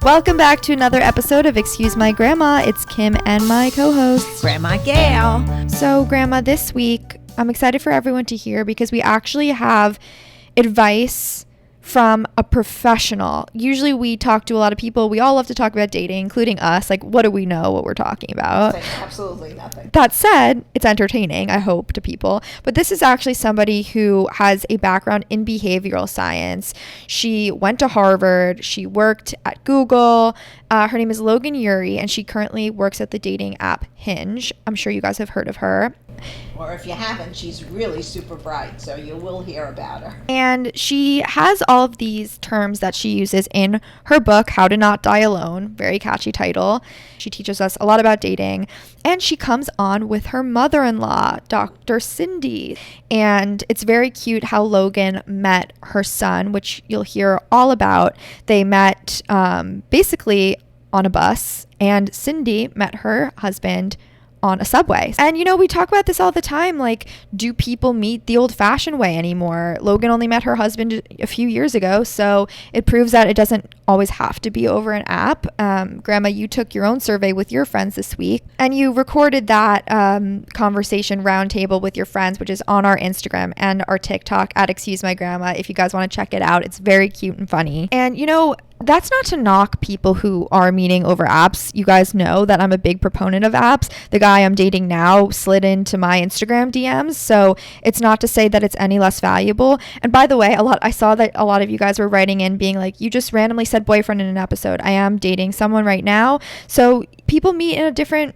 Welcome back to another episode of Excuse My Grandma. It's Kim and my co-host, Grandma Gail. So, Grandma, this week, I'm excited for everyone to hear because we actually have advice from a professional. Usually we talk to a lot of people. We all love to talk about dating, including us. Like, what do we know what we're talking about? Absolutely nothing. That said, it's entertaining, I hope, to people. But this is actually somebody who has a background in behavioral science. She went to Harvard. She worked at Google. Her name is Logan Ury, and she currently works at the dating app Hinge. I'm sure you guys have heard of her. Or if you haven't, she's really super bright, so you will hear about her. And she has all of these terms that she uses in her book, How to Not Die Alone. Very catchy title. She teaches us a lot about dating. And she comes on with her mother-in-law, Dr. Cindy. And it's very cute how Logan met her son, which you'll hear all about. They met basically on a bus, and Cindy met her husband on a subway. And, you know, we talk about this all the time. Like, do people meet the old-fashioned way anymore? Logan only met her husband a few years ago, so it proves that it doesn't always have to be over an app. Grandma, you took your own survey with your friends this week, and you recorded that conversation roundtable with your friends, which is on our Instagram and our TikTok at Excuse My Grandma. If you guys want to check it out, it's very cute and funny. And, you know, that's not to knock people who are meeting over apps. You guys know that I'm a big proponent of apps. The guy I'm dating now slid into my Instagram DMs, so it's not to say that it's any less valuable. And by the way, I saw that a lot of you guys were writing in being like, you just randomly said boyfriend in an episode. I am dating someone right now. So people meet in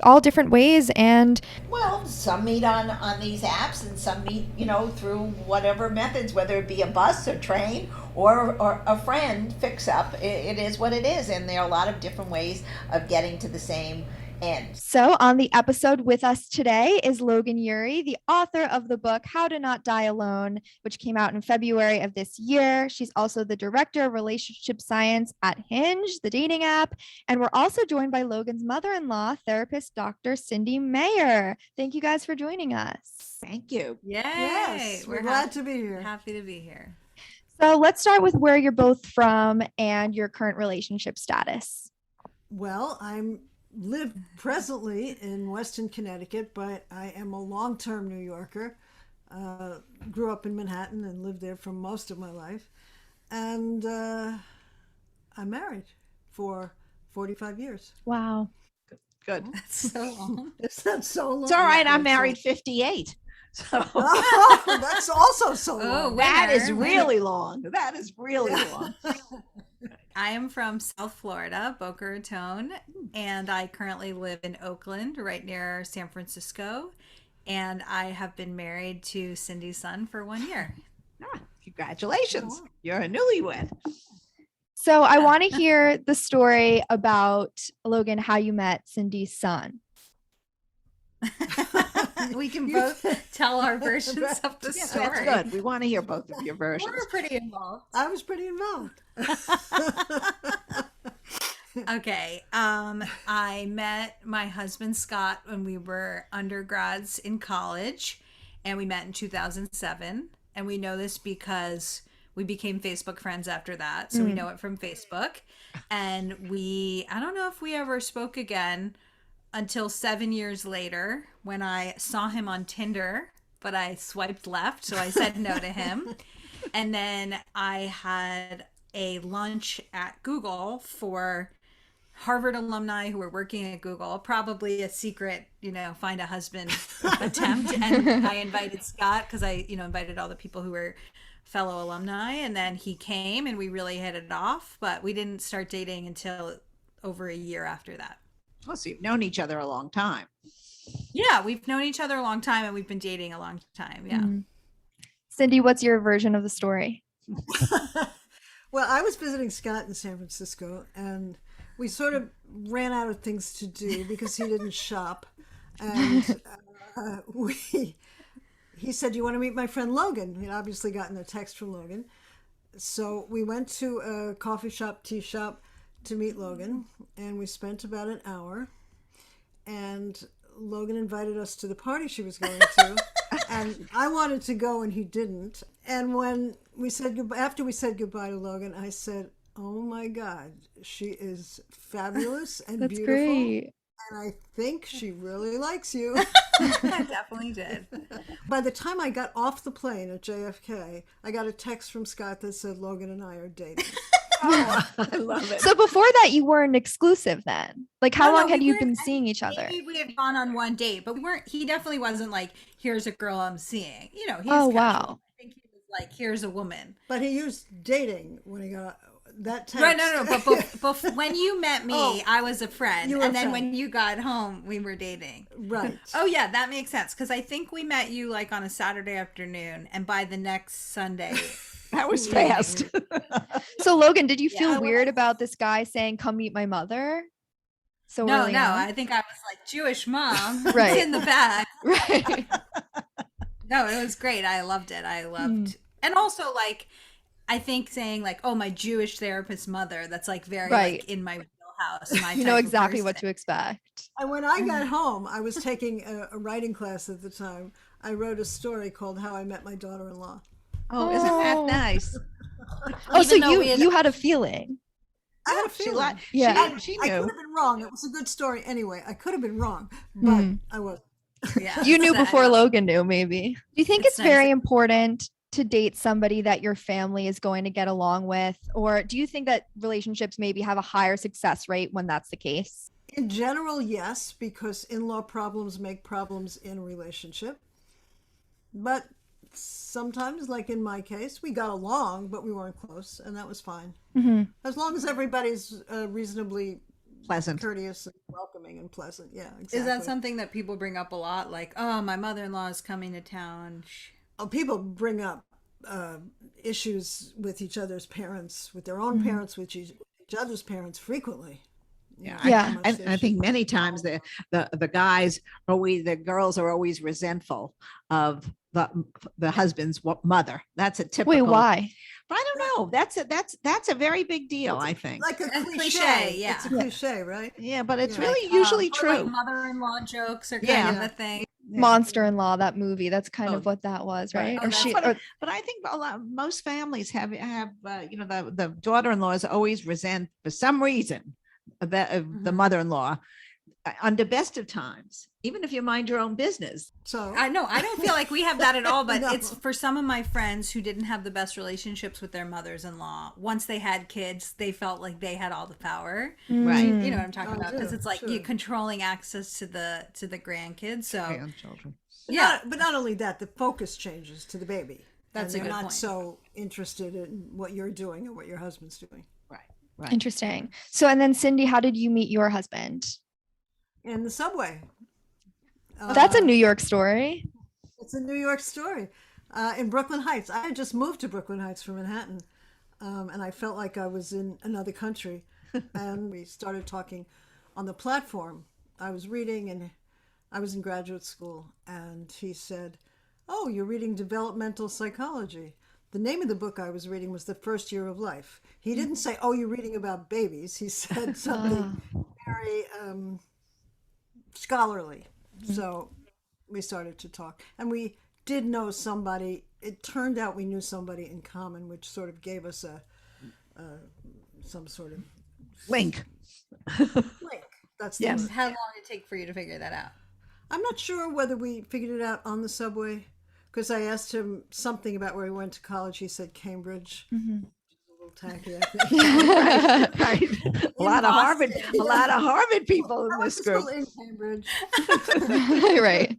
all different ways. And well, some meet on these apps, and some meet, you know, through whatever methods, whether it be a bus or train or a friend fix up. It is what it is, and there are a lot of different ways of getting to the same end. So on the episode with us today is Logan Ury, the author of the book How to Not Die Alone, which came out in February of this year. She's also the director of relationship science at Hinge, the dating app. And we're also joined by Logan's mother-in-law, therapist Dr. Cindy Mayer. Thank you guys for joining us. Thank you. Yay! Yes, we're glad to be here. Happy to be here. So let's start with where you're both from and your current relationship status. Well, I live presently in Weston, Connecticut, but I am a long-term New Yorker. Grew up in Manhattan and lived there for most of my life. And I'm married for 45 years. Wow. Good. That's so long. Is that so long? It's all right. I'm married 58. So Oh, that's also so long. that is really long. That is really long. I am from South Florida, Boca Raton, and I currently live in Oakland, right near San Francisco. And I have been married to Cindy's son for 1 year. Congratulations. You're a newlywed. So I want to hear the story about, Logan, how you met Cindy's son. We can both tell our versions of the Yeah, story. that's good. We want to hear both of your versions. We're pretty involved. I was pretty involved. Okay. I met my husband Scott when we were undergrads in college, and we met in 2007. And we know this because we became Facebook friends after that. So we know it from Facebook. And I don't know if we ever spoke again until 7 years later when I saw him on Tinder, but I swiped left. So I said no to him. And then I had a lunch at Google for Harvard alumni who were working at Google, probably a secret, find a husband attempt. And I invited Scott because I, invited all the people who were fellow alumni. And then he came and we really hit it off, but we didn't start dating until over a year after that. Oh, so you've known each other a long time. Yeah, we've known each other a long time and we've been dating a long time. Yeah. Mm-hmm. Cindy, what's your version of the story? Well, I was visiting Scott in San Francisco, and we sort of ran out of things to do because he didn't shop. And he said, "You want to meet my friend Logan?" He'd obviously gotten a text from Logan. So we went to a coffee shop, tea shop, to meet Logan, and we spent about an hour. And Logan invited us to the party she was going to, and I wanted to go and he didn't. And when we said goodbye, after we said goodbye to Logan, I said, Oh my God, she is fabulous and That's beautiful. great. And I think she really likes you. I definitely did. By the time I got off the plane at JFK, I got a text from Scott that said Logan and I are dating. Oh, I love it. So before that, you weren't exclusive then? Like, how No, long we had you weren't- been I seeing mean, each other? Maybe we had gone on one date, but we weren't. He definitely wasn't like, "Here's a girl I'm seeing." You know, he was Oh, casual. wow. I think he was like, "Here's a woman." But he used dating when he got that text. Right? No. But when you met me, Oh, I was a friend, you were a and then friend. when you got home, we were dating. Right. Oh yeah, that makes sense because I think we met you like on a Saturday afternoon, and by the next Sunday. That was fast. So Logan, did you feel Yeah. weird about this guy saying, "Come meet my mother"? So No, early no. on? I think I was like Jewish mom Right. in the back. Right. No, it was great. I loved it. I loved, and also like, I think saying like, "Oh, my Jewish therapist mother." That's like very Right. like in my wheelhouse. My You know type of exactly what person. to expect. And when I got home, I was taking a writing class at the time. I wrote a story called How I Met My Daughter-in-Law. Oh, isn't that Oh. nice? Oh, so Even though you had a feeling. I had a She feeling. liked. Yeah. She I knew. could have been wrong. It was a good story anyway. I could have been wrong, but I wasn't. Yeah, You knew it's- I before love it. Logan knew, maybe. Do you think It's it's nice. very important to date somebody that your family is going to get along with? Or do you think that relationships maybe have a higher success rate when that's the case? In general, yes, because in-law problems make problems in a relationship. But sometimes, like in my case, we got along, but we weren't close, and that was fine. As long as everybody's reasonably Pleasant. courteous and welcoming and pleasant. Yeah, exactly. Is that something that people bring up a lot? Like, oh, my mother-in-law is coming to town. Oh, people bring up issues with each other's parents, with their own parents, with each other's parents frequently. Yeah, Yeah. how much I they think should- many times the guys are always, the girls are always resentful of the husband's mother. That's a typical. Wait, why? But I don't know. That's a very big deal. I think. like a A cliche. cliche, yeah. It's a cliche, right? Yeah, but it's Yeah. really Like, usually or, true. Like mother-in-law jokes are kind Yeah. of a thing. Monster-in-law, that movie. That's kind Oh, of what that was, right? Right. Oh, Or that's she, what or, But I think most families have the daughter-in-laws always resent for some reason the Mhm. mother-in-law under best of times, even if you mind your own business. So I know. I don't feel like we have that at all, but No. it's for some of my friends who didn't have the best relationships with their mothers-in-law. Once they had kids, they felt like they had all the power. Right. You know what I'm talking Oh, about? Because sure, it's like sure. you controlling access to the grandkids. So Grandchildren. yeah, but not only that, the focus changes to the baby. That's and a they're good not point. so interested in what you're doing or what your husband's doing. Right. Right. Interesting. So, and then Cindy, how did you meet your husband? In the subway. That's a New York story. It's a New York story. In Brooklyn Heights. I had just moved to Brooklyn Heights from Manhattan, and I felt like I was in another country. And we started talking on the platform. I was reading, and I was in graduate school, and he said, "Oh, you're reading developmental psychology." The name of the book I was reading was The First Year of Life. He didn't say, "Oh, you're reading about babies." He said something very scholarly. So we started to talk, and we did know somebody. It turned out we knew somebody in common, which sort of gave us some sort of Link. link. That's the Yes. word. how long did it take for you to figure that out? I'm not sure whether we figured it out on the subway, because I asked him something about where he went to college. He said Cambridge. A little tacky, I think. Right. A lot of Harvard people in I went this to group. school in Cambridge. Right.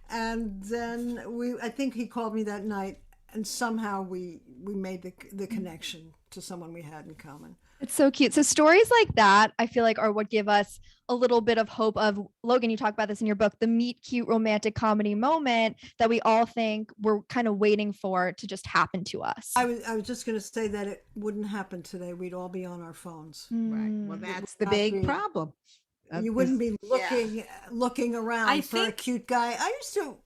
And then I think he called me that night, and somehow we made the connection to someone we had in common. It's so cute. So stories like that, I feel like, are what give us a little bit of hope of, Logan, you talk about this in your book, the meet cute romantic comedy moment that we all think we're kind of waiting for to just happen to us. I was just going to say that it wouldn't happen today. We'd all be on our phones. Right. Well, Mm. that's the not big be- problem. You wouldn't be looking around I for a think- cute guy. I used to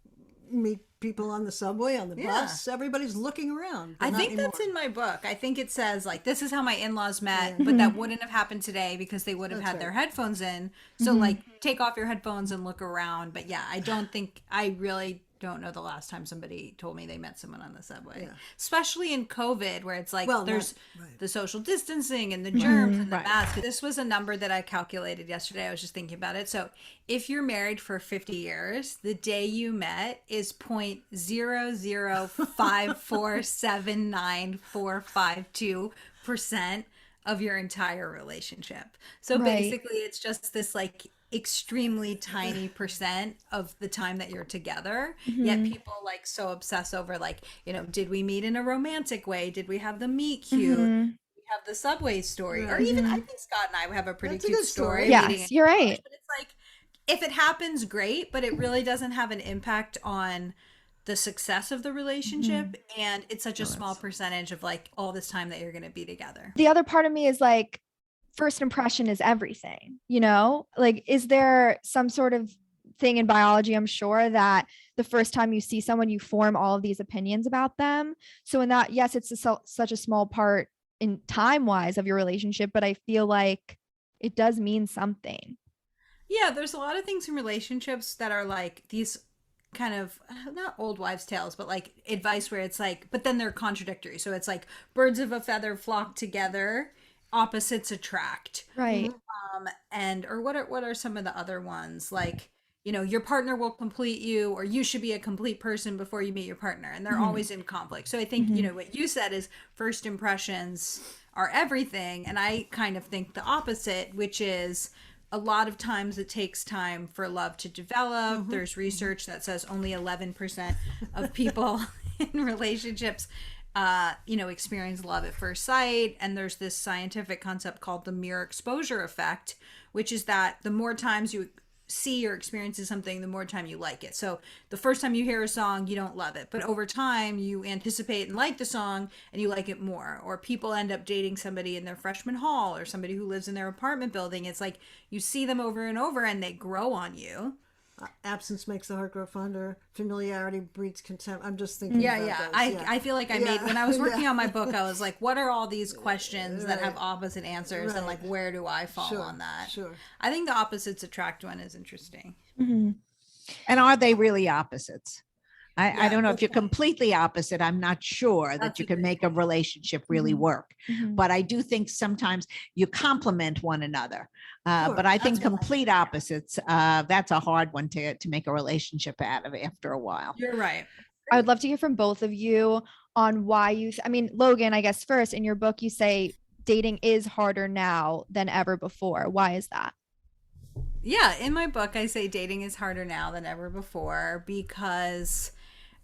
meet people on the subway, on the Yeah. bus. Everybody's looking around. but I not think that's anymore. in my book. I think it says like this is how my in-laws met, but that wouldn't have happened today because they would have That's had their right. headphones in. So like take off your headphones and look around. But yeah, I don't think I really don't know the last time somebody told me they met someone on the subway. Yeah. Especially in COVID, where it's like Well, there's right. the social distancing and the germs and the Right. mask. This was a number that I calculated yesterday. I was just thinking about it. So if you're married for 50 years, the day you met is 0.005479452% of your entire relationship. So Right. basically, it's just this like extremely tiny percent of the time that you're together. Yet people like so obsess over like, did we meet in a romantic way? Did we have the meet cute? We have the subway story, or even I think Scott and I have a pretty That's a cute good story. story. meeting Yes, in you're college. right. But it's like if it happens, great, but it really doesn't have an impact on the success of the relationship, and it's such a small percentage of like all this time that you're going to be together. The other part of me is like, first impression is everything, like, is there some sort of thing in biology, I'm sure, that the first time you see someone, you form all of these opinions about them. So in that, yes, it's such a small part in time wise of your relationship, but I feel like it does mean something. Yeah, there's a lot of things in relationships that are like these kind of not old wives' tales, but like advice where it's like, but then they're contradictory. So it's like birds of a feather flock together, opposites attract. Right. And or what are some of the other ones like? Your partner will complete you, or you should be a complete person before you meet your partner, and they're always in conflict. So I think what you said is first impressions are everything, and I kind of think the opposite, which is a lot of times it takes time for love to develop. There's research that says only 11% of people in relationships experience love at first sight. And there's this scientific concept called the mere exposure effect, which is that the more times you see or experiences something, the more time you like it. So the first time you hear a song, you don't love it, but over time you anticipate and like the song and you like it more. Or people end up dating somebody in their freshman hall or somebody who lives in their apartment building. It's like you see them over and over and they grow on you. Absence makes the heart grow fonder. Familiarity breeds contempt. I'm just thinking Yeah, about yeah. those. I feel like I made, when I was working on my book, I was like, what are all these questions that have Right. opposite answers? And like, where do I fall Sure, on that? sure. I think the opposites attract one is interesting. Mhm. And are they really opposites? I Yeah, don't know if good you're point. completely opposite. I'm not sure that That's you a can good make a relationship really Mhm. work. Mhm. But I do think sometimes you complement one another. Sure, But I think that's what I complete opposites, that's a hard one to make a relationship out of after a while. You're right. I would love to hear from both of you on why I mean, Logan, I guess first, in your book, you say dating is harder now than ever before. Why is that? Yeah, in my book, I say dating is harder now than ever before because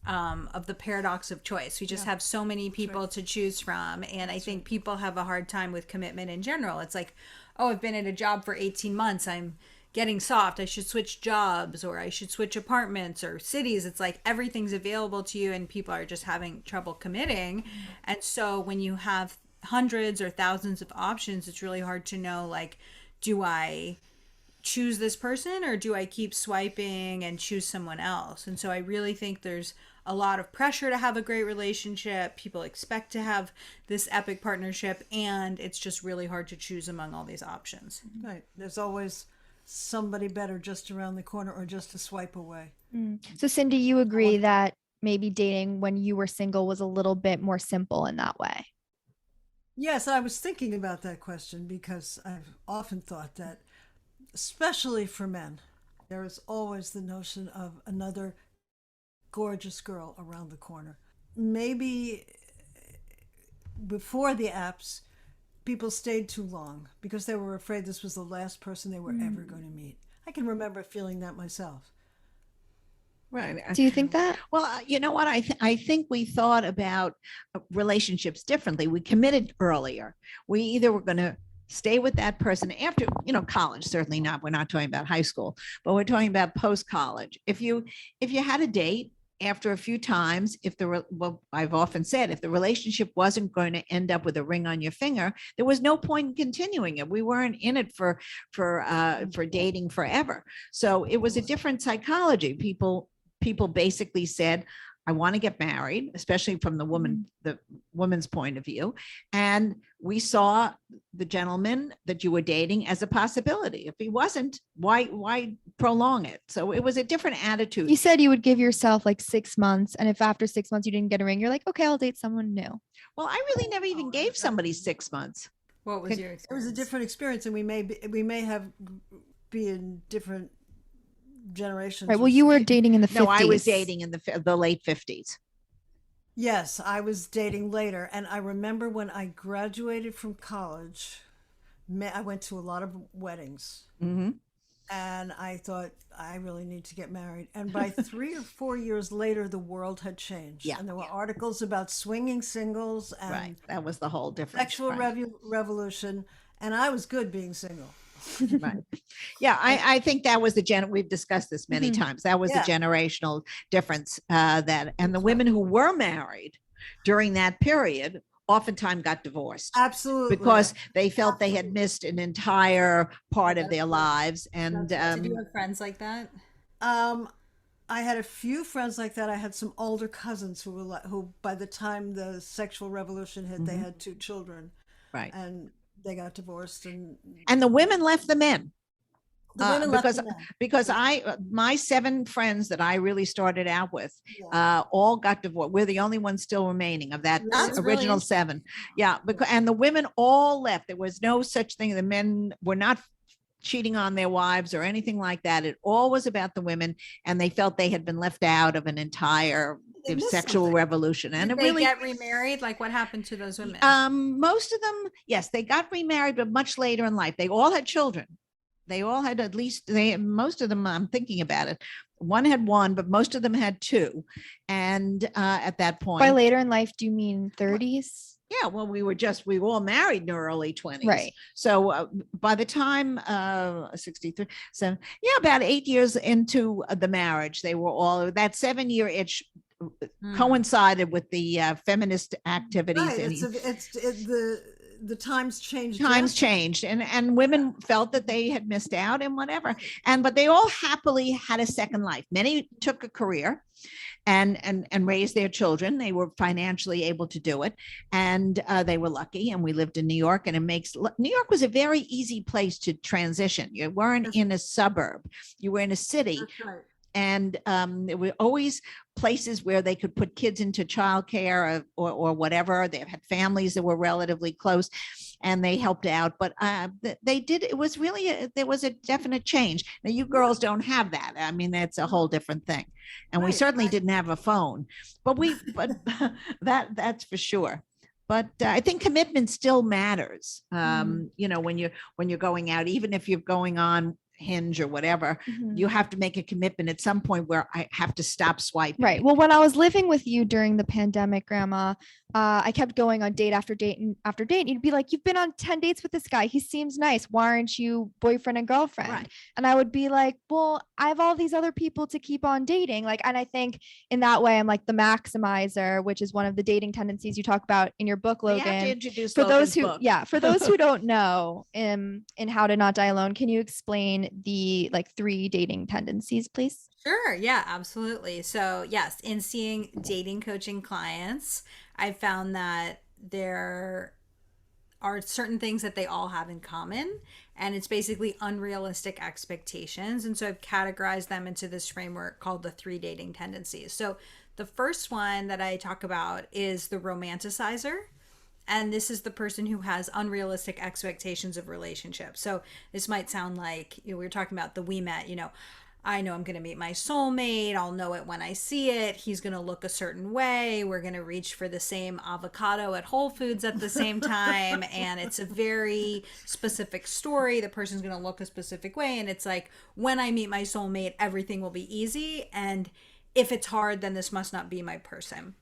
of the paradox of choice. We just have so many people to choose from. And I think people have a hard time with commitment in general. It's like, oh, I've been at a job for 18 months. I'm getting soft. I should switch jobs or I should switch apartments or cities. It's like everything's available to you and people are just having trouble committing. And so when you have hundreds or thousands of options, it's really hard to know, like, do I choose this person or do I keep swiping and choose someone else? And so I really think there's a lot of pressure to have a great relationship. People expect to have this epic partnership, and it's just really hard to choose among all these options. Right. There's always somebody better just around the corner or just a swipe away. So Cindy, you agree that maybe dating when you were single was a little bit more simple in that way? Yes, I was thinking about that question because I've often thought that, especially for men, there is always the notion of another gorgeous girl around the corner. Maybe before the apps, people stayed too long because they were afraid this was the last person they were ever going to meet. I can remember feeling that myself. Right. Do you think that? Well, you know what? I think we thought about relationships differently. We committed earlier. We either were going to stay with that person after, college, certainly not. We're not talking about high school, but we're talking about post-college. If you had a date after a few times, well, I've often said, if the relationship wasn't going to end up with a ring on your finger, there was no point in continuing it. We weren't in it for dating forever. So it was a different psychology. People basically said, I want to get married, especially from the woman's point of view. And we saw the gentleman that you were dating as a possibility. If he wasn't, why prolong it? So it was a different attitude. You said you would give yourself like 6 months, and if after 6 months you didn't get a ring, you're like, okay, I'll date someone new. Well, I really never even gave somebody 6 months. What was your It experience? was a different experience, and we may have be in different generations. Right. Well, you were dating in the 50s. No, I was dating in the late 50s. Yes, I was dating later, and I remember when I graduated from college, I went to a lot of weddings, Mm-hmm. and I thought I really need to get married. And by 3 or 4 years later, the world had changed, Yeah. and there were articles about swinging singles and Right. That was the whole difference. sexual Right. revolution, and I was good being single. Right. Yeah, I think that was we've discussed this many times. That was Yeah. the generational difference, and the women who were married during that period oftentimes got divorced Absolutely. because they felt they had missed an entire part of their lives. And Did you have friends like that? I had a few friends like that. I had some older cousins who by the time the sexual revolution hit, they had 2 children, right. and they got divorced, and And the women left the men. the women left because the men. because my 7 friends that I really started out with Yeah. all got divorced. We're the only ones still remaining of that That's really original 7. Yeah, because and the women all left. There was no such thing. The men were not cheating on their wives or anything like that. It all was about the women, and they felt they had been left out of an entire They missed sexual something. revolution. And Did it they really get remarried? Like, what happened to those women? most of them, yes, they got remarried, but much later in life. They all had children. They all had at least most of them, I'm thinking about it. One had 1, but most of them had 2. And at that point, By later in life, do you mean 30s? yeah, well, we were all married in our early 20s. Right. So by the time 63, so yeah, about 8 years into the marriage, they were all that 7-year itch coincided with the feminist activities. Right. And The times changed. times drastically. changed, and women felt that they had missed out and whatever, but they all happily had a second life. Many took a career and raised their children. They were financially able to do it, and they were lucky. And we lived in New York, and New York was a very easy place to transition. You weren't in a suburb, you were in a city. That's right. And there were always places where they could put kids into childcare or whatever. They had families that were relatively close, and they helped out. But they did. It was really there was a definite change. Now you girls don't have that. I mean, that's a whole different thing. And we Right, certainly right. didn't have a phone. But that's for sure. But I think commitment still matters. You know, when you're going out, even if you're going on Hinge or whatever, you have to make a commitment at some point where I have to stop swiping. Right. Well, when I was living with you during the pandemic, Grandma, I kept going on date after date and after date. And you'd be like, you've been on 10 dates with this guy. He seems nice. Why aren't you boyfriend and girlfriend? Right. And I would be like, well, I have all these other people to keep on dating. Like, and I think in that way, I'm like the maximizer, which is one of the dating tendencies you talk about in your book, We Logan. have to introduce For Logan's those who, book. yeah, for those who don't know, in How to Not Die Alone, can you explain the like 3 dating tendencies, please? Sure. Yeah, absolutely. So, yes, in seeing dating coaching clients, I found that there are certain things that they all have in common, and it's basically unrealistic expectations. And so I've categorized them into this framework called the 3 dating tendencies. So, the first one that I talk about is the romanticizer. And this is the person who has unrealistic expectations of relationships. So this might sound like, we were talking about the we met, I know I'm going to meet my soulmate. I'll know it when I see it. He's going to look a certain way. We're going to reach for the same avocado at Whole Foods at the same time. And it's a very specific story. The person's going to look a specific way. And it's like, when I meet my soulmate, everything will be easy. And if it's hard, then this must not be my person.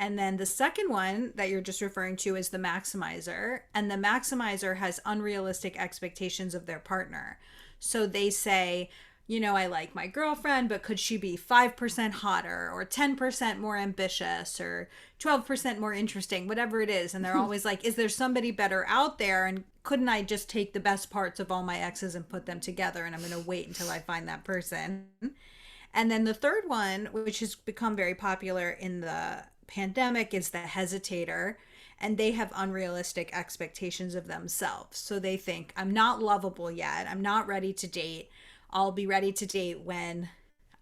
And then the second one that you're just referring to is the maximizer. And the maximizer has unrealistic expectations of their partner. So they say, I like my girlfriend, but could she be 5% hotter or 10% more ambitious or 12% more interesting, whatever it is. And they're always like, is there somebody better out there? And couldn't I just take the best parts of all my exes and put them together? And I'm going to wait until I find that person. And then the third one, which has become very popular in the pandemic, is the hesitator. And they have unrealistic expectations of themselves. So they think, I'm not lovable yet. I'm not ready to date. I'll be ready to date when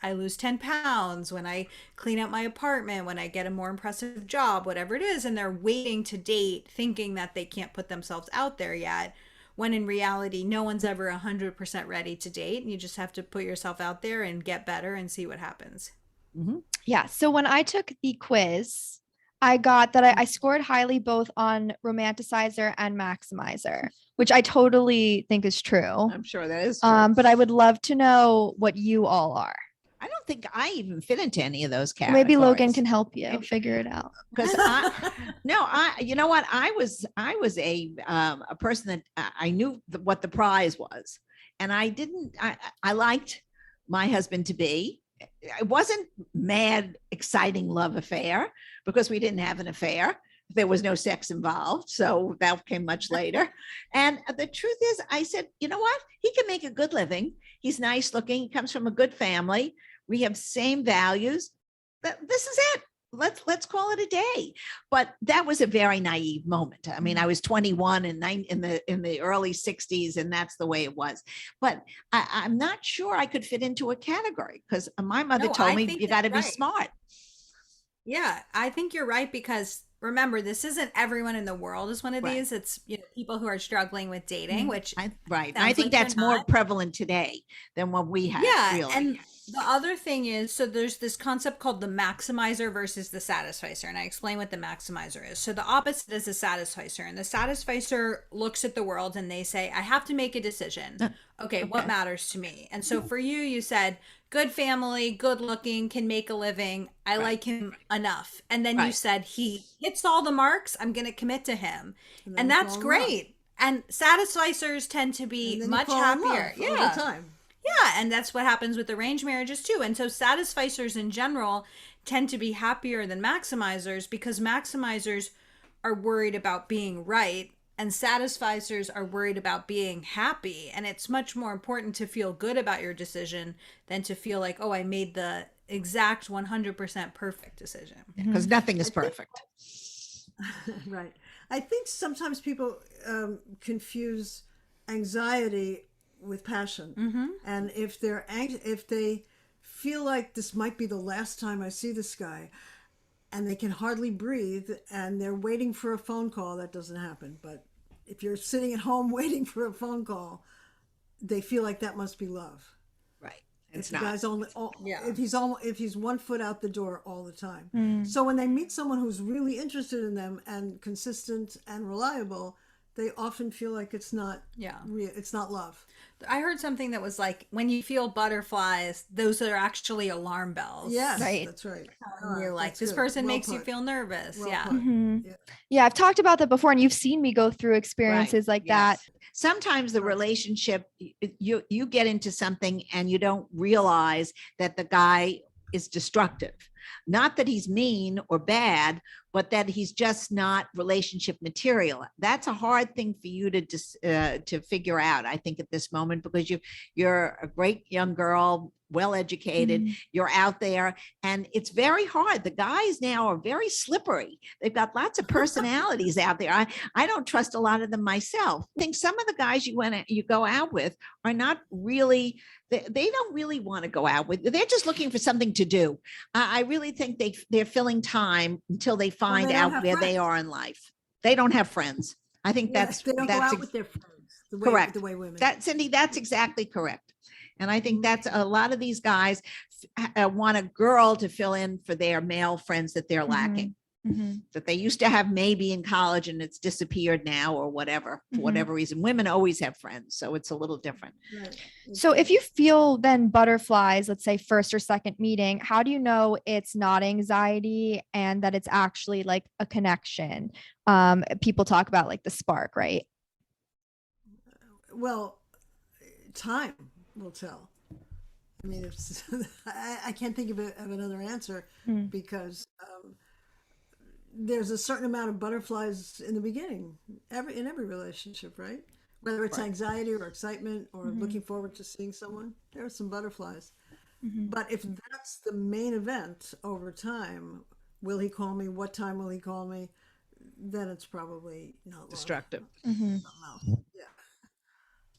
I lose 10 pounds, when I clean up my apartment, when I get a more impressive job, whatever it is. And they're waiting to date, thinking that they can't put themselves out there yet. When in reality, no one's ever 100% ready to date. And you just have to put yourself out there and get better and see what happens. Mhm. Yeah. So when I took the quiz, I got that I scored highly both on romanticizer and maximizer, which I totally think is true. I'm sure that is true. But I would love to know what you all are. I don't think I even fit into any of those categories. Maybe Logan can help you figure it out. Because you know what, I was a person that I knew what the prize was, and I liked my husband to be. It wasn't mad, exciting love affair because we didn't have an affair. There was no sex involved, so that came much later. And the truth is, I said, you know what? He can make a good living. He's nice looking. He comes from a good family. We have same values. This is it. Let's call it a day. But that was a very naive moment. I mean, I was 21 and in the early 60s, and that's the way it was. But I'm not sure I could fit into a category because my mother told me you got to be smart. Yeah, I think you're right, because remember, this isn't everyone in the world is one of Right. these. It's, you know, people who are struggling with dating, which I sounds think like that's you're more not. prevalent today than what we had. Yeah, really. and the other thing is, so there's this concept called the maximizer versus the satisficer, and I explain what the maximizer is. So the opposite is the satisficer, and the satisficer looks at the world and they say, I have to make a decision. Okay, what matters to me? And so for you, you said, good family, good looking, can make a living. I like him enough. And then you Right. said, he hits all the marks. I'm going to commit to him. then And you that's fall in love. great. And satisficers tend to be And then you much fall in love happier. all Yeah. the time. Yeah, and that's what happens with arranged marriages too. And so satisficers in general tend to be happier than maximizers, because maximizers are worried about being right and satisficers are worried about being happy. And it's much more important to feel good about your decision than to feel like, oh, I made the exact 100% perfect decision. Because nothing is perfect. Right. I think sometimes people confuse anxiety with passion. And if if they feel like this might be the last time I see this guy, and they can hardly breathe, and they're waiting for a phone call, that doesn't happen. But if you're sitting at home waiting for a phone call, they feel like that must be love. Right. If It's the not. guy's only, Yeah. if he's 1 foot out the door all the time. So when they meet someone who's really interested in them and consistent and reliable, they often feel like it's not it's not love. I heard something that was like, when you feel butterflies, those are actually alarm bells. Yes, Right. that's right. And you're like, That's this good. person Well makes you put. feel nervous. Well Yeah. put. Yeah. Yeah, I've talked about that before, and you've seen me go through experiences like that. Yes. Sometimes the relationship, you get into something and you don't realize that the guy is destructive. Not that he's mean or bad, but that he's just not relationship material. That's a hard thing for you to figure out, I think, at this moment, because you're a great young girl, well educated, you're out there, and it's very hard. The guys now are very slippery. They've got lots of personalities out there. I don't trust a lot of them myself. I think some of the guys you go out with are not really, they don't really want to go out with. They're just looking for something to do. I really think they're filling time until they find they don't out have where they friends. are in life. They don't have friends. I think Yes, they don't go that's out with their friends. The way, correct. The way women. Cindy, that's exactly correct. And I think that's a lot of these guys want a girl to fill in for their male friends that they're lacking, that they used to have maybe in college and it's disappeared now or whatever, for whatever reason. Women always have friends, so it's a little different. Right. So if you feel then butterflies, let's say first or second meeting, how do you know it's not anxiety and that it's actually like a connection? People talk about like the spark, right? Well, time will tell. I mean, it's, I can't think of another answer because there's a certain amount of butterflies in the beginning, in every relationship, right? Whether it's anxiety or excitement or looking forward to seeing someone, there are some butterflies. Mhm. But if that's the main event over time, will he call me? What time will he call me? Then it's probably not love. Destructive. Mhm. Something else. Yeah.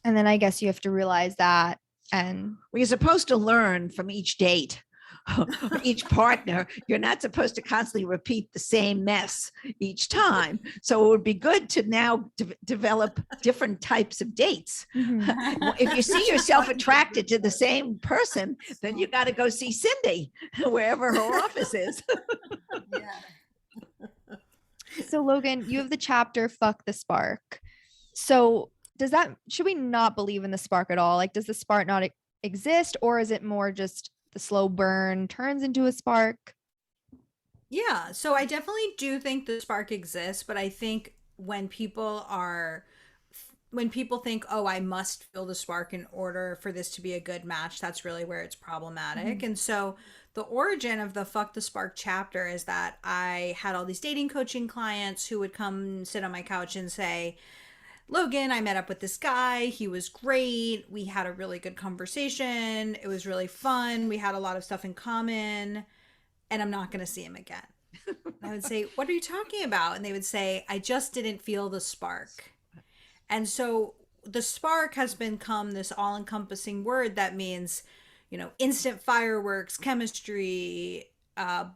And then I guess you have to realize that. And Well, you're supposed to learn from each date, each partner. You're not supposed to constantly repeat the same mess each time. So it would be good to now develop different types of dates. Mhm. If you see yourself attracted to the same person, then you got to go see Cindy wherever her office is. Yeah. So Logan, you have the chapter Fuck the Spark. So should we not believe in the spark at all? Like, does the spark not exist, or is it more just the slow burn turns into a spark? Yeah, so I definitely do think the spark exists, but I think when people think, oh, I must feel the spark in order for this to be a good match, that's really where it's problematic. And so the origin of the Fuck the Spark chapter is that I had all these dating coaching clients who would come sit on my couch and say, Logan, I met up with this guy. He was great. We had a really good conversation. It was really fun. We had a lot of stuff in common, and I'm not going to see him again. I would say, what are you talking about? And they would say, I just didn't feel the spark. And so the spark has become this all encompassing word that means, instant fireworks, chemistry,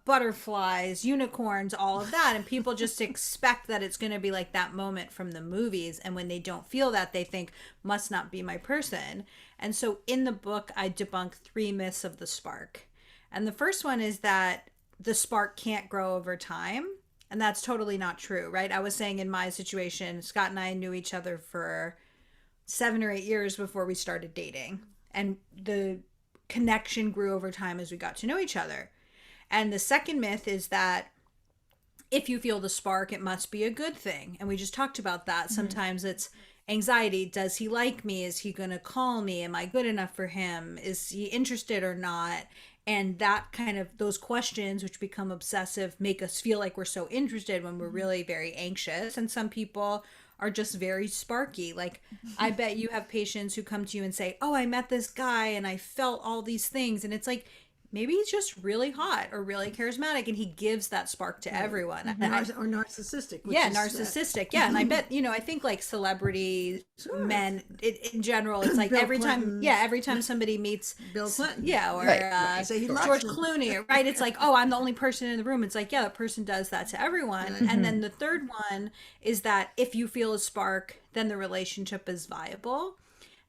butterflies, unicorns, all of that. And people just expect that it's going to be like that moment from the movies. And when they don't feel that, they think, must not be my person. And so in the book, I debunk 3 myths of the spark. And the first one is that the spark can't grow over time. And that's totally not true, right? I was saying in my situation, Scott and I knew each other for 7 or 8 years before we started dating. And the connection grew over time as we got to know each other. And the second myth is that if you feel the spark, it must be a good thing. And we just talked about that. Mm-hmm. Sometimes it's anxiety. Does he like me? Is he going to call me? Am I good enough for him? Is he interested or not? And that kind of, those questions, which become obsessive, make us feel like we're so interested when we're really very anxious. And some people are just very sparky. Like, I bet you have patients who come to you and say, oh, I met this guy and I felt all these things. And it's like, maybe he's just really hot or really charismatic and he gives that spark to everyone. Or narcissistic. Yeah, narcissistic. Yeah, and I bet, I think like celebrity men in general, it's like Bill every Clinton. every time somebody meets Bill Clinton. Yeah, or Right. George Clooney, right? It's like, oh, I'm the only person in the room. It's like, yeah, that person does that to everyone. Mm-hmm. And then the third one is that if you feel a spark, then the relationship is viable.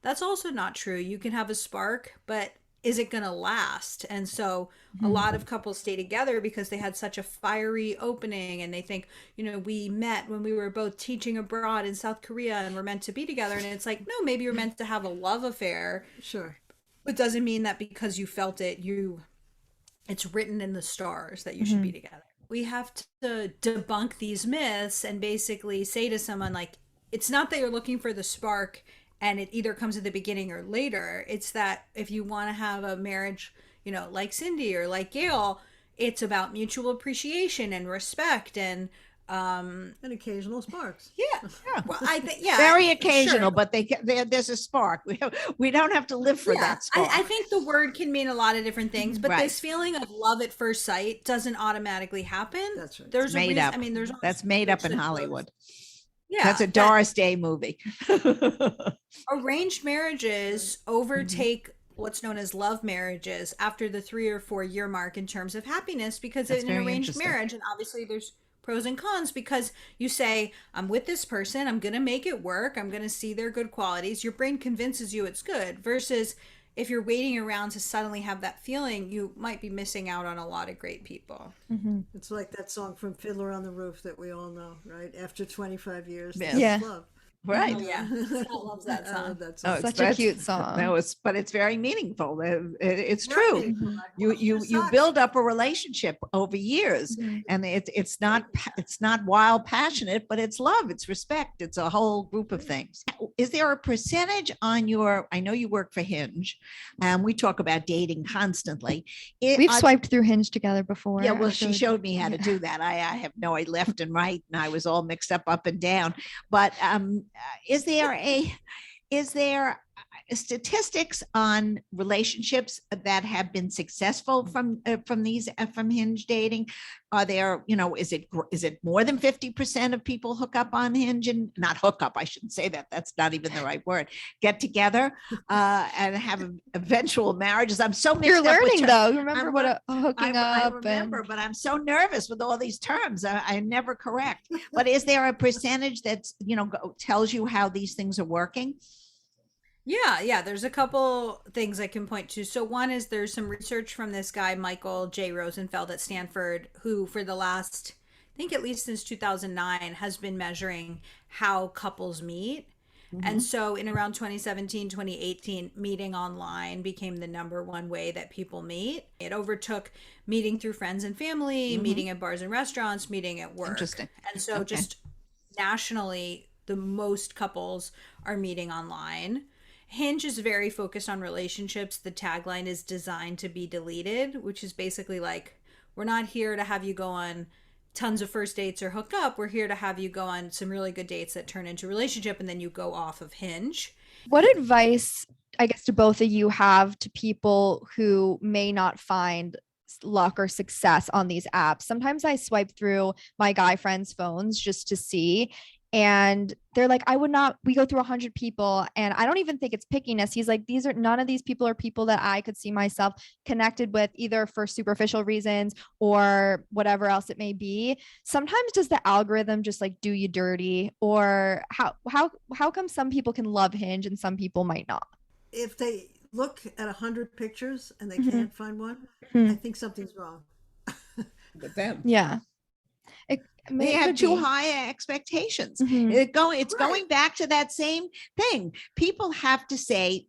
That's also not true. You can have a spark, but is it going to last? And so a lot of couples stay together because they had such a fiery opening and they think, we met when we were both teaching abroad in South Korea and we're meant to be together. And it's like, no, maybe you're meant to have a love affair. Sure. It doesn't mean that because you felt it, it's written in the stars that you should be together. We have to debunk these myths and basically say to someone, like, it's not that you're looking for the spark and it either comes at the beginning or later. It's that if you want to have a marriage, like Cindy or like Gail, it's about mutual appreciation and respect and occasional sparks. Yeah. Well, I think, very occasional, sure. But there's a spark. We don't have to live for that spark. I think the word can mean a lot of different things, but this feeling of love at first sight doesn't automatically happen. That's right. There's made up. That's made up in Hollywood. Yeah, that's a Doris Day movie. Arranged marriages overtake what's known as love marriages after the 3 or 4 year mark in terms of happiness, because in an arranged marriage, and obviously there's pros and cons, because you say, I'm with this person, I'm going to make it work, I'm going to see their good qualities. Your brain convinces you it's good, versus if you're waiting around to suddenly have that feeling, you might be missing out on a lot of great people. Mm-hmm. It's like that song from Fiddler on the Roof that we all know, right? After 25 years, yeah. Love. Right. Oh, yeah. Scott loves that song. Such a cute song. But it's very meaningful. It's true. You build up a relationship over years, and it's not wild, passionate, but it's love, it's respect, it's a whole group of things. Is there a percentage on I know you work for Hinge, and we talk about dating constantly. We've swiped through Hinge together before. Yeah, well, she showed me how to do that. I have no idea, left and right, and I was all mixed up and down. But is there statistics on relationships that have been successful from Hinge dating? Are there, is it more than 50% of people hook up on Hinge, and not hook up? I shouldn't say that. That's not even the right word. Get together and have eventual marriages. I'm so mixed You're up with learning though. You remember I'm what lear- a hooking I up remember, and but I'm so nervous with all these terms. I'm never correct. But is there a percentage that's, tells you how these things are working? Yeah, there's a couple things I can point to. So one is there's some research from this guy Michael J. Rosenfeld at Stanford, who for the last, I think at least since 2009, has been measuring how couples meet. And so in around 2017, 2018, meeting online became the number one way that people meet. It overtook meeting through friends and family, meeting at bars and restaurants, meeting at work. Interesting. And so Okay. just nationally, the most couples are meeting online. Hinge is very focused on relationships. The tagline is designed to be deleted, which is basically like, we're not here to have you go on tons of first dates or hook up. We're here to have you go on some really good dates that turn into a relationship, and then you go off of Hinge. what advice, I guess, do both of you have to people who may not find luck or success on these apps? Sometimes I swipe through my guy friends' phones just to see, and they're like, we go through 100 people, and I don't even think it's pickiness. He's like, none of these people are people that I could see myself connected with, either for superficial reasons or whatever else it may be. Sometimes does the algorithm just like do you dirty, or how come some people can love Hinge and some people might not? If they look at 100 pictures and they Mhm. can't find one, Mhm. I think something's wrong. With them. Yeah. They have too high expectations. Mhm. It's going back to that same thing. People have to say,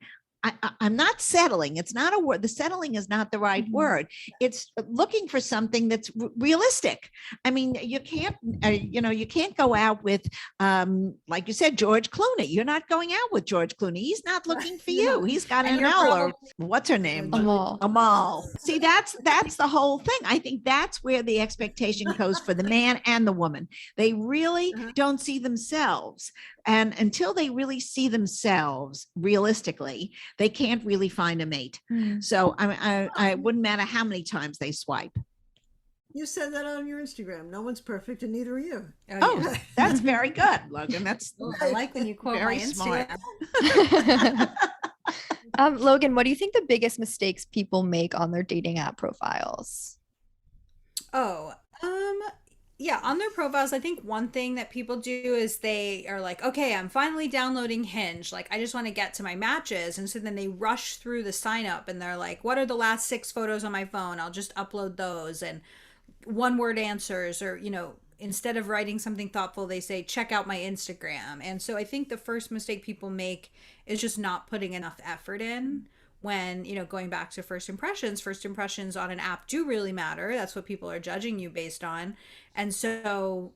I'm not settling. It's not a word. The settling is not the right word. It's looking for something that's realistic. I mean, you can't, you can't go out with, like you said, George Clooney. You're not going out with George Clooney. He's not looking for you. He's got And an you're L, or what's her name? Amal. Amal. See, that's the whole thing. I think that's where the expectation goes for the man and the woman. They really don't see themselves. And until they really see themselves realistically, they can't really find a mate. So I wouldn't matter how many times they swipe. You said that on your Instagram. No one's perfect, and neither are you. Oh, that's very good, Logan. That's I like when you quote very my smart. Instagram. Logan, what do you think the biggest mistakes people make on their dating app profiles? Yeah, on their profiles, I think one thing that people do is they are like, okay, I'm finally downloading Hinge. Like, I just want to get to my matches. And so then they rush through the sign up and they're like, what are the last 6 photos on my phone? I'll just upload those. And one word answers, or, instead of writing something thoughtful, they say, check out my Instagram. And so I think the first mistake people make is just not putting enough effort in. When, going back to first impressions on an app do really matter. That's what people are judging you based on. And so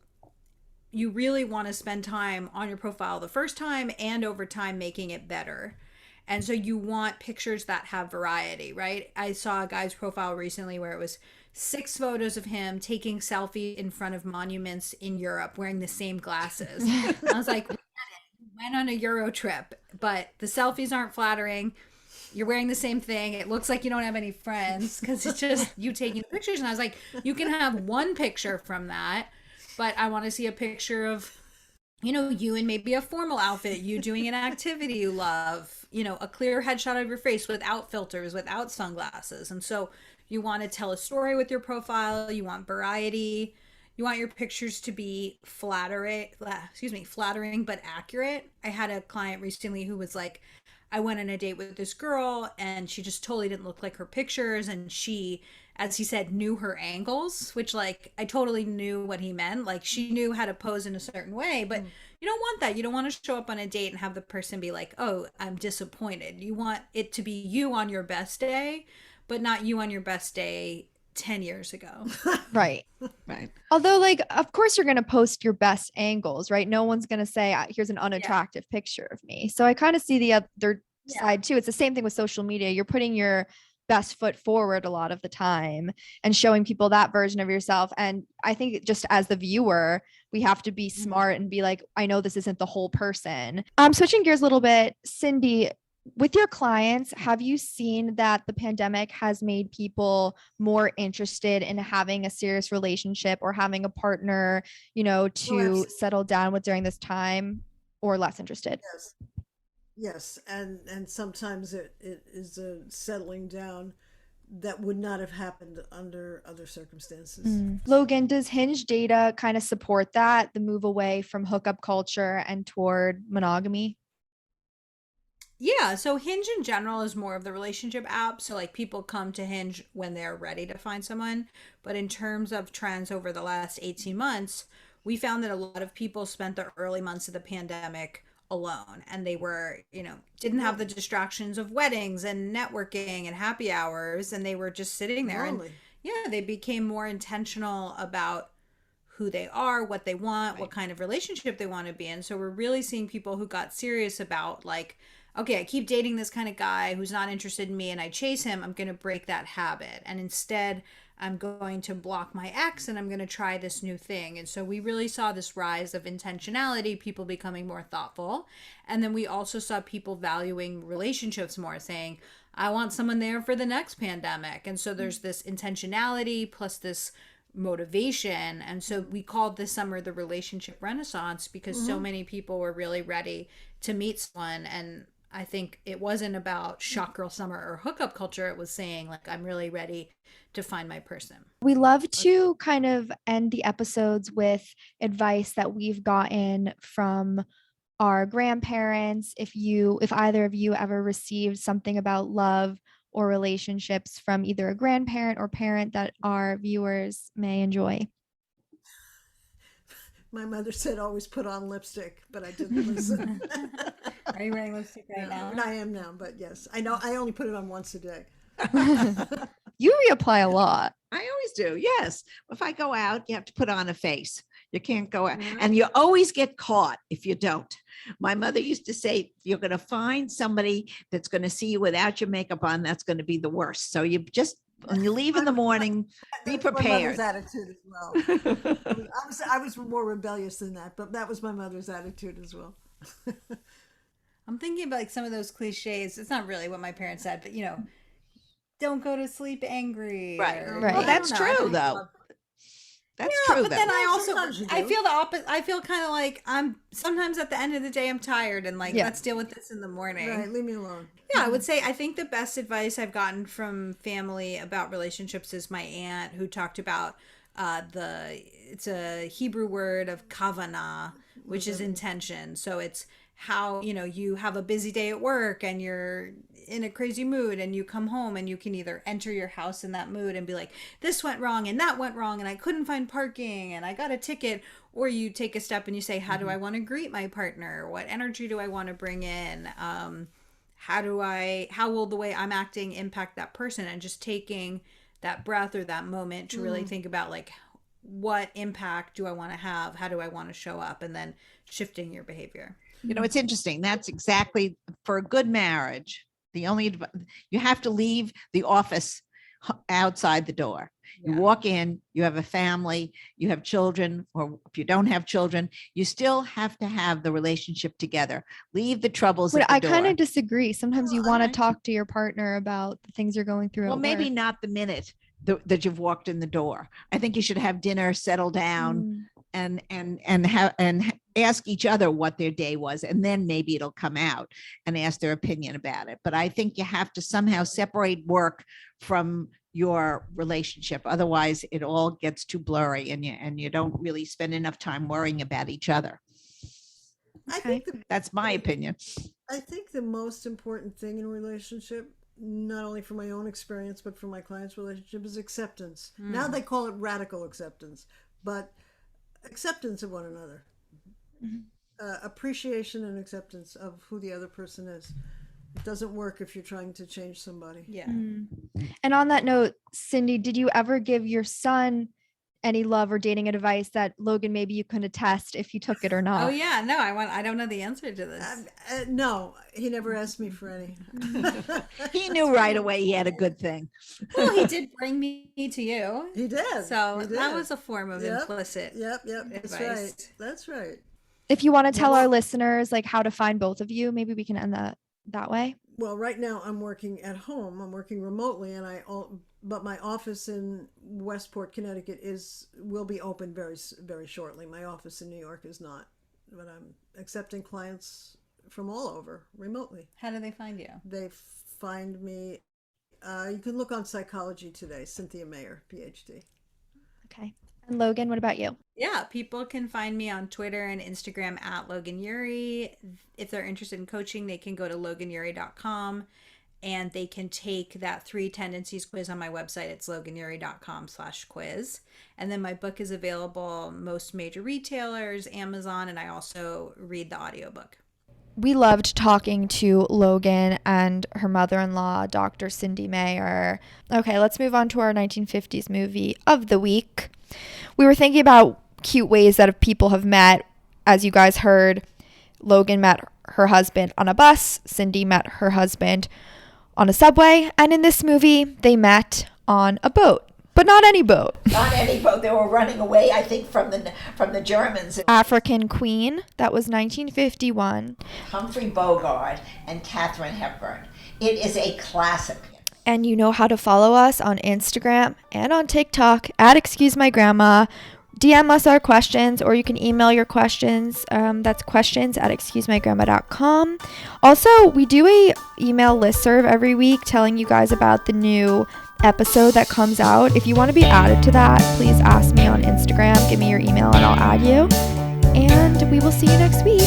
you really want to spend time on your profile the first time and over time making it better. And so you want pictures that have variety, right? I saw a guy's profile recently where it was 6 photos of him taking selfie in front of monuments in Europe wearing the same glasses. And I was like, we went on a Euro trip, but the selfies aren't flattering. You're wearing the same thing. It looks like you don't have any friends because it's just you taking pictures. And I was like, you can have one picture from that, but I want to see a picture of, you in maybe a formal outfit, you doing an activity you love, a clear headshot of your face without filters, without sunglasses. And so you want to tell a story with your profile. You want variety. You want your pictures to be flattering, but accurate. I had a client recently who was like, I went on a date with this girl and she just totally didn't look like her pictures. And she, as he said, knew her angles, which like I totally knew what he meant. Like she knew how to pose in a certain way, but you don't want that. You don't want to show up on a date and have the person be like, oh, I'm disappointed. You want it to be you on your best day, but not you on your best day 10 years ago. Right. Right. Although, like, of course you're going to post your best angles, right? No one's going to say, here's an unattractive picture of me. So I kind of see the other side too. It's the same thing with social media. You're putting your best foot forward a lot of the time and showing people that version of yourself. And I think just as the viewer, we have to be smart and be like, I know this isn't the whole person. Switching gears a little bit, Cindy, With your clients, have you seen that the pandemic has made people more interested in having a serious relationship or having a partner, Oh, to absolutely. settle down with during this time, or less interested? Yes. Yes, and sometimes it is a settling down that would not have happened under other circumstances. Logan, does Hinge Data kind of support that, the move away from hookup culture and toward monogamy? Yeah, so Hinge in general is more of the relationship app. So like people come to Hinge when they're ready to find someone. But in terms of trends over the last 18 months, we found that a lot of people spent the early months of the pandemic alone, and they were, didn't have the distractions of weddings and networking and happy hours, and they were just sitting there, and Lonely. yeah, they became more intentional about who they are, what they want, what Right. kind of relationship they want to be in. So we're really seeing people who got serious about like, okay, I keep dating this kind of guy who's not interested in me and I chase him, I'm going to break that habit. And instead, I'm going to block my ex and I'm going to try this new thing. And so we really saw this rise of intentionality, people becoming more thoughtful. And then we also saw people valuing relationships more, saying, I want someone there for the next pandemic. And so there's this intentionality plus this motivation. And so we called this summer the relationship renaissance because so many people were really ready to meet someone. And I think it wasn't about shock girl summer or hookup culture. It was saying like, I'm really ready to find my person. We love to kind of end the episodes with advice that we've gotten from our grandparents. If either of you ever received something about love or relationships from either a grandparent or parent that our viewers may enjoy. My mother said always put on lipstick, but I didn't listen. Are you wearing lipstick right now? And I am now, but yes, I know I only put it on once a day. You reapply a lot. I always do. Yes. If I go out, you have to put on a face. You can't go out. And you always get caught if you don't. My mother used to say, if you're going to find somebody that's going to see you without your makeup on, that's going to be the worst. So you just, when you leave in the morning, be That's my prepared. mother's attitude as well. I was more rebellious than that, but that was my mother's attitude as well. I'm thinking about like some of those cliches. It's not really what my parents said, but don't go to sleep angry. Right. or- Right. Well, I that's don't know. I true, don't though. love- That's Yeah, true, but though. then I Well, also sometimes you I do. feel the opposite. I feel kind of like I'm sometimes at the end of the day I'm tired and like Yeah. let's deal with this in the morning. Right, leave me alone. Yeah, I would say I think the best advice I've gotten from family about relationships is my aunt who talked about it's a Hebrew word of kavanah, which is intention. So it's how, you have a busy day at work and you're in a crazy mood and you come home and you can either enter your house in that mood and be like, this went wrong and that went wrong and I couldn't find parking and I got a ticket, or you take a step and you say, how do I want to greet my partner? What energy do I want to bring in? How will the way I'm acting impact that person? And just taking that breath or that moment to really think about like, what impact do I want to have? How do I want to show up? And then shifting your behavior. It's interesting. That's exactly for a good marriage. You have to leave the office outside the door. You Yeah. walk in, you have a family, you have children, or if you don't have children, you still have to have the relationship together. Leave the troubles But at the I door. kind of disagree. Sometimes you want to alright. talk to your partner about the things you're going through. Well, at maybe work. not the minute that you've walked in the door. I think you should have dinner, settle down, and ask each other what their day was, and then maybe it'll come out and ask their opinion about it. But I think you have to somehow separate work from your relationship, otherwise it all gets too blurry and you don't really spend enough time worrying about each other. I think That's my opinion. I think the most important thing in a relationship, not only from my own experience, but from my client's relationship, is acceptance. Now they call it radical acceptance, but acceptance of one another. Appreciation and acceptance of who the other person is. It doesn't work if you're trying to change somebody. Yeah. And on that note, Cindy, did you ever give your son any love or dating advice that Logan maybe you can attest if you took it or not? Oh yeah. No, I don't know the answer to this. No, he never asked me for any. He knew right away he had a good thing. Well, he did bring me to you. He did. So He did. that was a form of Yep. implicit. Yep, that's advice. right. That's right. If you want to tell Well- our listeners like how to find both of you, maybe we can end that way. Well, right now I'm working at home. I'm working remotely, but my office in Westport, Connecticut will be open very shortly. My office in New York is not, but I'm accepting clients from all over remotely. How do they find you? They find me. You can look on Psychology Today. Cynthia Mayer, PhD. Okay. And Logan, what about you? Yeah, people can find me on Twitter and Instagram at Logan Yuri. If they're interested in coaching, they can go to loganyuri.com and they can take that 3 tendencies quiz on my website. It's loganyuri.com/quiz. And then my book is available most major retailers, Amazon, and I also read the audiobook. We loved talking to Logan and her mother-in-law, Dr. Cindy Mayer. Okay, let's move on to our 1950s movie of the week. We were thinking about cute ways that people have met. As you guys heard, Logan met her husband on a bus. Cindy met her husband on a subway. And in this movie, they met on a boat. But not any boat. Not any boat. They were running away, I think, from the Germans. African Queen. That was 1951. Humphrey Bogart and Katharine Hepburn. It is a classic. And you know how to follow us on Instagram and on TikTok at Excuse My Grandma. DM us our questions, or you can email your questions. That's questions@excusemygrandma.com. Also, we do a email listserv every week telling you guys about the new episode that comes out. If you want to be added to that, please ask me on Instagram. Give me your email and I'll add you. And we will see you next week.